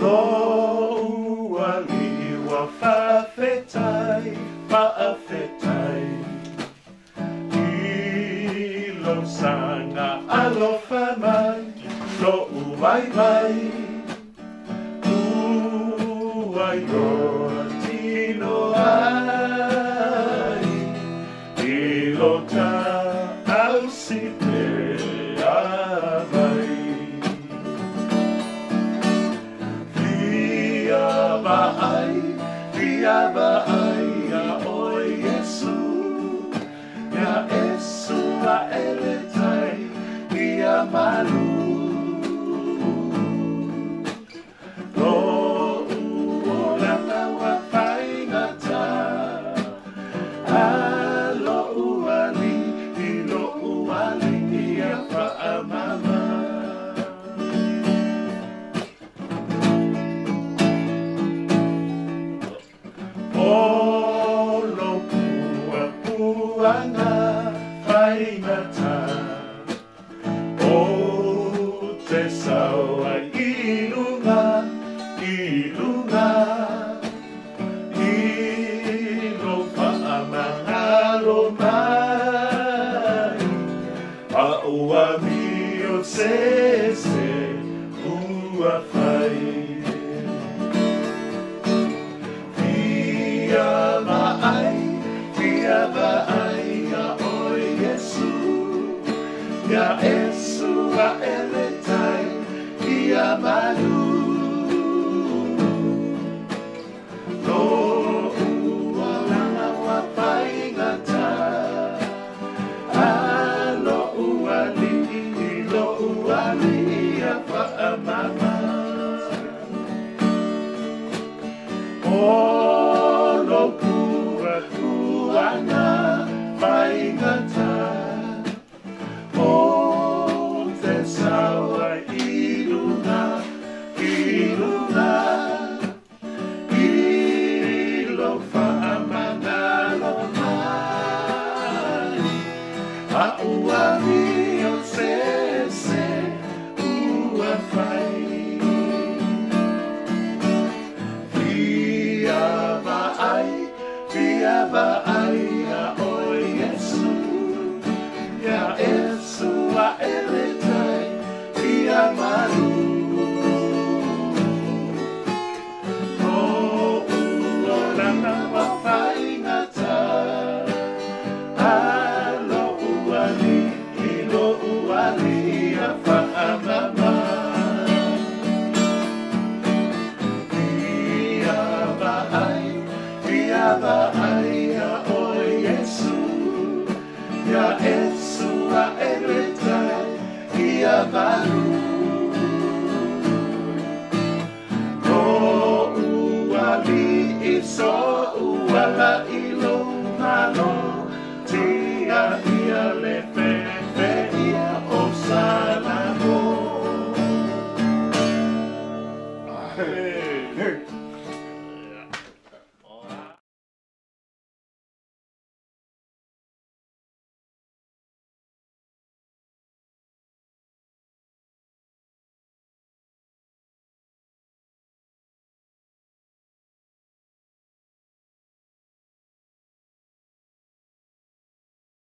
Lo uali wa whawhetai, whaawhetai. I lo sanga alofa mai, lo uwai mai. Uwai roa tino ai, I lo ta au si te avai. Viaba ai a oi Yesu, ya Yesu a eletai ia malu. Lo uolana wa whaingata, a lo uali, I lo uali ia whaamama. Olo puana whaingata, o te saua ilunga, ilunga, ilo whaamangalo mai, a ua mi o sese ua whai. Viaba ai a oi Yesu, ya Yesu a eletai ia malu. Lo ualana wa whaingata, a lo uali ia whaamama.